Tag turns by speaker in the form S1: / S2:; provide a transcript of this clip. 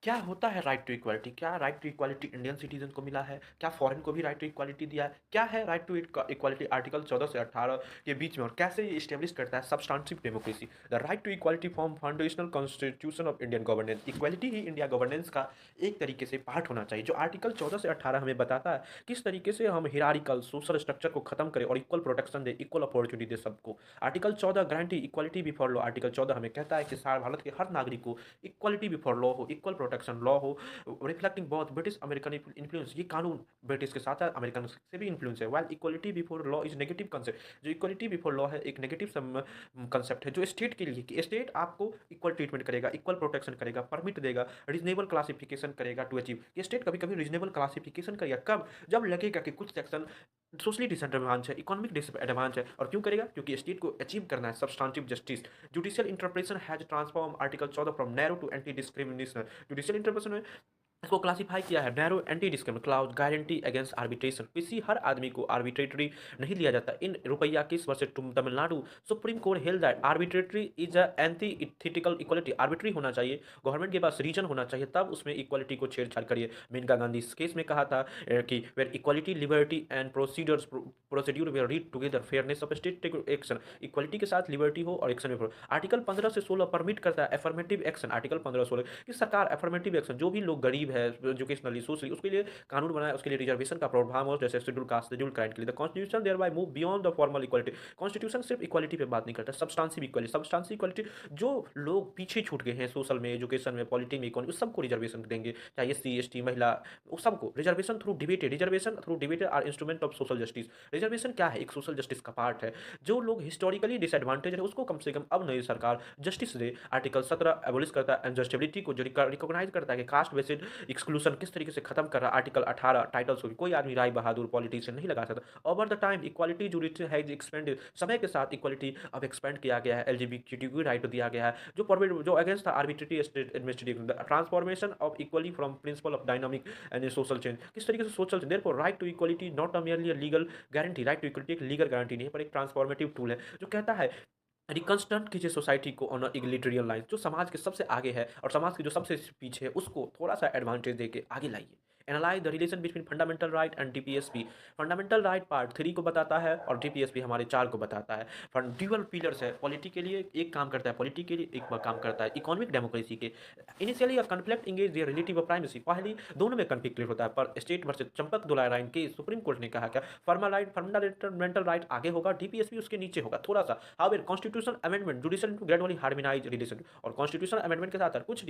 S1: क्या होता है राइट टू इक्वालिटी? क्या right to equality Indian citizen को मिला है? क्या फॉरेन को भी राइट टू इक्वालिटी दिया है? क्या है राइट टू इक्वालिटी आर्टिकल 14 से 18 के बीच में और कैसे ये एस्टेब्लिश करता है substantive democracy? The right to equality form foundational constitution of Indian governance. Equality ही इंडिया गवर्नेंस का एक तरीके से पार्ट होना चाहिए, जो आर्टिकल 14 से 18 हमें बताता है किस तरीके से हम हिरारिकल सोशल स्ट्रक्चर को खत्म करें और इक्वल प्रोटेक्शन दें, इक्वल अपॉर्चुनिटी दे सबको। Article 14 guarantee equality before law. Article 14 हमें कहता है कि सारा भारत के हर नागरिक को इक्वालिटी बिफोर लॉ हो, इक्वल प्रोटेक्शन लॉ हो, रिफ्लेक्टिंग बहुत ब्रिटिश अमेरिकन इन्फ्लुएंस। ये कानून ब्रिटिश के साथ है, अमेरिकन से भी इन्फ्लुएंस है। While equality before law is negative concept, जो इक्वलिटी बिफोर लॉ है एक नेगेटिव कंसेप्ट है जो स्टेट के लिए, कि स्टेट आपको इक्वल ट्रीटमेंट करेगा, इक्वल प्रोटेक्शन करेगा, परमिट देगा, रीजनेबल क्लासिफिकेशन करेगा टू अचीव। ये स्टेट कभी कभी रीजनेबल क्लासिफिकेशन करेगा कब? जब लगेगा कि कुछ सेक्शन सोशली डिसएडवांस है, इकोनॉमिक डिसएडवांस है। और क्यों करेगा? क्योंकि स्टेट को अचीव करना है substantive justice. Judicial interpretation has transform article 14 from narrow to anti discrimination. Judicial interpretation में इसको क्लासिफाई किया है narrow anti discrimination clause guarantee against arbitration. किसी हर आदमी को आर्बिट्रेटरी नहीं लिया जाता। इन रुपया किस वर्ष Tamil Nadu supreme court held that arbitrary is a anti ethical equality. Arbitrary होना चाहिए, गवर्नमेंट के पास रीजन होना चाहिए, तब उसमें इक्वालिटी को छेड़छाड़ करिए। मेनका गांधी इस केस में कहा था कि were equality liberty and procedures procedure were read together fairness of state action. Equality के साथ लिबर्टी हो और एक्शन में। आर्टिकल 15 से 16 परमिट करता है एफर्मेटिव एक्शन। आर्टिकल 15-16 कि सरकार एफर्मेटिव एक्शन, जो भी लोग गरीब है एजुकेशनली सोशली, उसके लिए कानून बनाए, उसके लिए रिजर्वेशन का प्रावधान हो, जैसे शेड्यूल कास्ट शेड्यूल क्राइम के लिए। The constitution thereby move beyond the formal equality. Constitution सिर्फ इक्वालिटी पे बात नहीं करता, सब्सटेंसिव इक्वालिटी। सब्सटेंसिव इक्वालिटी, जो लोग पीछे छूट गए हैं सोशल में, एजुकेशन में, पॉलिटी में, इकोनॉमी, उस सबको रिजर्वेशन देंगे, चाहे एससी एसटी महिला, उस सबको reservation through debated. Reservation through debated are instrument of social justice. Reservation क्या है? एक सोशल जस्टिस का पार्ट है। जो लोग हिस्टोरिकली डिसएडवांटेज है उसको कम से कम अब नई सरकार जस्टिस दे। आर्टिकल 17 एबोलिश करता है अनजस्टिबिलिटी को, जो रिकॉग्नाइज करता है कि कास्ट बेस्ड एक्सक्लूशन किस तरीके से खत्म कर रहा है। आर्टिकल 18 टाइटल्स होगी, कोई आदमी राय बहादुर पॉलिटिशियन नहीं लगा सकता। Over the time equality judicial has expanded. समय के साथ इक्वालिटी अब एक्सपेंड किया गया है। एलजीबीटीक्यू राइट दिया गया है, जो अगेंस्ट था arbitrary state administrative transformation of equally from principle of dynamic and social change. किस तरीके से social change. Therefore right to equality not a merely a legal guarantee. Right to equality एक legal guarantee नहीं है, पर एक transformative tool है जो कहता है रिकंस्ट्रक्ट कीजिए सोसाइटी को ऑन इगलिटरियल लाइन। जो समाज के सबसे आगे है और समाज के जो सबसे पीछे है उसको थोड़ा सा एडवांटेज देके आगे लाइए। Analyse the relation between fundamental right and DPSP. Fundamental right part 3 को बताता है और डीपीएसपी हमारे 4 को बताता है। ड्यूअल पिलर्स है, पॉलिटी के लिए एक काम करता है, पॉलिटी के लिए एक काम करता है इकोनॉमिक डेमोक्रेसी के। Initially a conflict engage there relative primacy. पहली दोनों में कॉन्फ्लिक्ट होता है, पर स्टेट वर्सेस चंपक दुलाराइन के सुप्रीम कोर्ट ने कहा क्या फंडामेंटल राइट आगे होगा, डीपीएसपी उसके नीचे होगा थोड़ा सा। However constitution amendment judicial gradually harmonise relation. और कॉन्स्टिट्यूशन अमेंडमेंट के साथ कुछ